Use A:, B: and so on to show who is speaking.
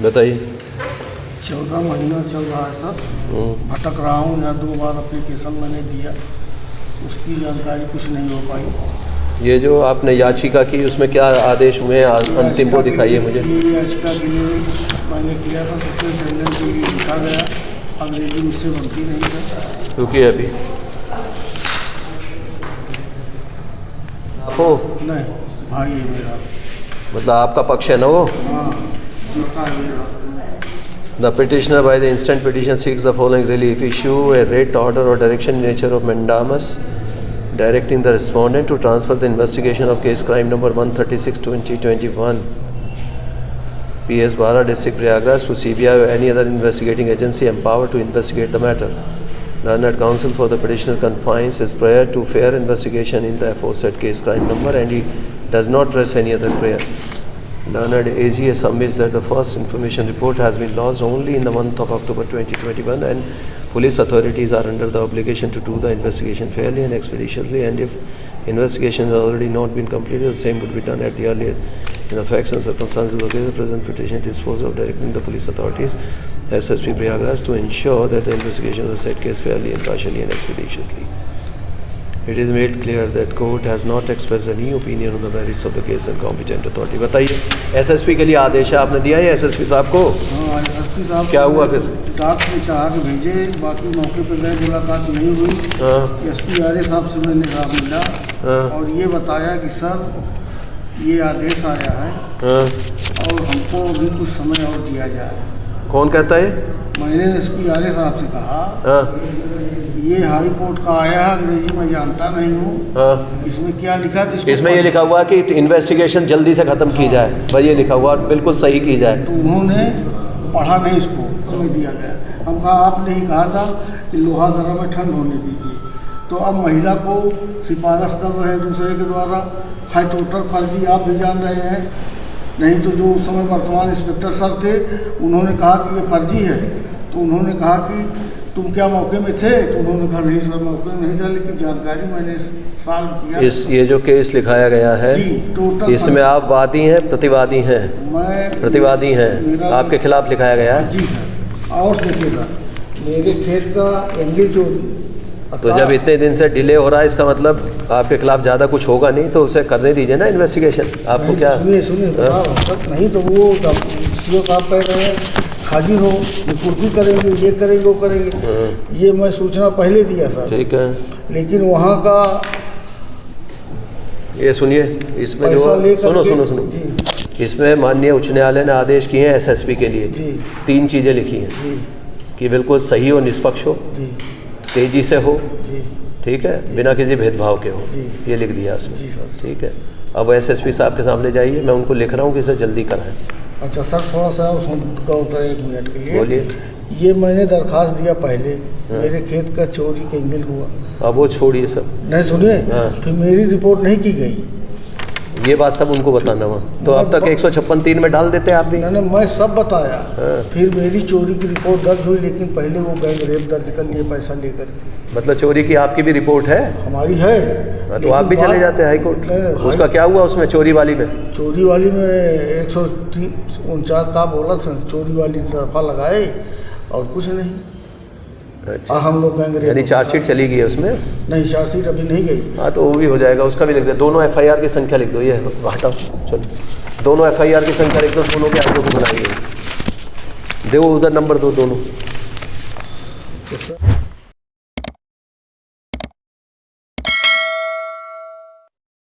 A: बताइए।
B: 14 महीना चल रहा है सर, भटक रहा हूँ। यहाँ 2 बार एप्लीकेशन मैंने दिया, उसकी जानकारी कुछ नहीं हो पाई।
A: ये जो आपने याचिका की उसमें क्या आदेश हुए हैं अंतिम वो दिखाइए मुझे।
B: ये याचिका के लिए मैंने किया था, सुप्रिंटेंडेंट के लिए लिखा गया, अंग्रेजी मुझसे बनती नहीं है।
A: क्योंकि अभी आपको
B: नहीं, भाई है मेरा।
A: मतलब आपका पक्ष है ना वो?
B: हाँ, लड़का है मेरा।
A: The petitioner by the instant petition seeks the following relief: issue a writ, order or direction in nature of mandamus directing the respondent to transfer the investigation of case crime number 136/2021 PS Bara District Prayagraj to CBI or any other investigating agency empowered to investigate the matter. Learned counsel for the petitioner confines his prayer to fair investigation in the aforesaid case crime number and he does not press any other prayer. Learned AG submits that the first information report has been lodged only in the month of October 2021 and police authorities are under the obligation to do the investigation fairly and expeditiously, and if investigation has already not been completed, the same would be done at the earliest. In the facts and circumstances of the case, the present petition disposes of directing the police authorities, SSP Prayagraj, to ensure that the investigation of the said case fairly, impartially and expeditiously. It is made clear that court has not expressed any opinion on the merits of the case and competent authority. बताइए, SSP के लिए आदेश है आपने दिया है SSP साहब को?
B: हाँ, SSP साहब
A: क्या हुआ फिर?
B: डाक में चढ़ा के भेजे, बाकी मौके पर गए, मुलाकात नहीं हुई। SP आर्य साहब से मैंने कहा मिला और ये बताया कि सर ये आदेश आया है और हमको अभी कुछ समय और दिया जाए।
A: कौन कहता है?
B: मैंने SP आर्य साहब से कहा ये हाई कोर्ट का आया है, अंग्रेजी में जानता नहीं हूँ, इसमें क्या लिखा?
A: इसमें ये लिखा हुआ कि इन्वेस्टिगेशन जल्दी से ख़त्म की जाए, भाई ये लिखा हुआ बिल्कुल सही की जाए।
B: तो उन्होंने पढ़ा नहीं, इसको समय दिया गया। हम कहा आपने ही कहा था कि लोहा गर्म में ठंड होने दीजिए, तो अब महिला को सिफारिश कर रहे हैं दूसरे के द्वारा। हाई टोटल फर्जी आप भी जान रहे हैं, नहीं तो जो उस समय वर्तमान इंस्पेक्टर सर थे उन्होंने कहा कि ये फर्जी है, तो उन्होंने कहा कि तुम क्या मौके में थे? तो उन्होंने कहा नहीं सर मौके में नहीं था, लेकिन जानकारी मैंने सॉल्व किया।
A: ये जो केस लिखाया गया है
B: जी, टोटल
A: इसमें आप वादी हैं प्रतिवादी हैं?
B: मैं
A: प्रतिवादी हैं, आपके खिलाफ लिखाया गया है?
B: जी सर। और देखिए सर, मेरे खेत का एंगल चोरी,
A: तो जब इतने दिन से डिले हो रहा है इसका मतलब आपके खिलाफ ज़्यादा कुछ होगा नहीं, तो उसे करने दीजिए ना इन्वेस्टिगेशन। आपको क्या
B: सुनिए नहीं तो वो CO साहब कह रहे हैं हाजिर हो, कुर्की करेंगे, ये करेंगे, वो करेंगे। ये मैं सूचना पहले दिया सर, ठीक है, लेकिन वहाँ का
A: ये सुनिए, इसमें जो सुनो इसमें माननीय उच्च न्यायालय ने आदेश किए हैं SSP के लिए 3 चीज़ें लिखी हैं कि बिल्कुल सही और निष्पक्ष हो, तेज़ी से हो, ठीक है, बिना किसी भेदभाव के हो, ये लिख दिया उसमें, ठीक है। अब SSP साहब के सामने जाइए, मैं उनको लिख रहा हूँ कि इसे जल्दी कराएं।
B: अच्छा सर, थोड़ा सा गौर 1 मिनट के लिए
A: बोलिए।
B: ये मैंने दरखास्त दिया पहले, मेरे खेत का चोरी कैंगल हुआ।
A: अब वो छोड़िए सब,
B: नहीं सुनिए, फिर मेरी रिपोर्ट नहीं की गई,
A: ये बात सब उनको बताना हुआ, तो अब तक 156(3) में डाल देते आप भी।
B: नहीं, मैं सब बताया। फिर मेरी चोरी की रिपोर्ट दर्ज हुई, लेकिन पहले वो बैंक रेप दर्ज कर लिए पैसा लेकर।
A: मतलब चोरी की आपकी भी रिपोर्ट है?
B: हमारी है।
A: तो आप भी चले जाते हैं हाई कोर्ट? उसका क्या हुआ उसमें, चोरी वाली में?
B: चोरी वाली में 149 का बोला था, चोरी वाली दफा लगाए और कुछ नहीं।
A: अच्छा,
B: हम लोग गैंग
A: यानी चार्जशीट चली गई है उसमें?
B: नहीं, चार्जशीट अभी नहीं गई।
A: हाँ, तो वो भी हो जाएगा, उसका भी लिख दे। दोनों FIR की संख्या लिख दो, ये हटाओ, चलो दोनों FIR की संख्या लिख दो, दोनों के आगे को बनाइए, दो उधर नंबर दो दोनों।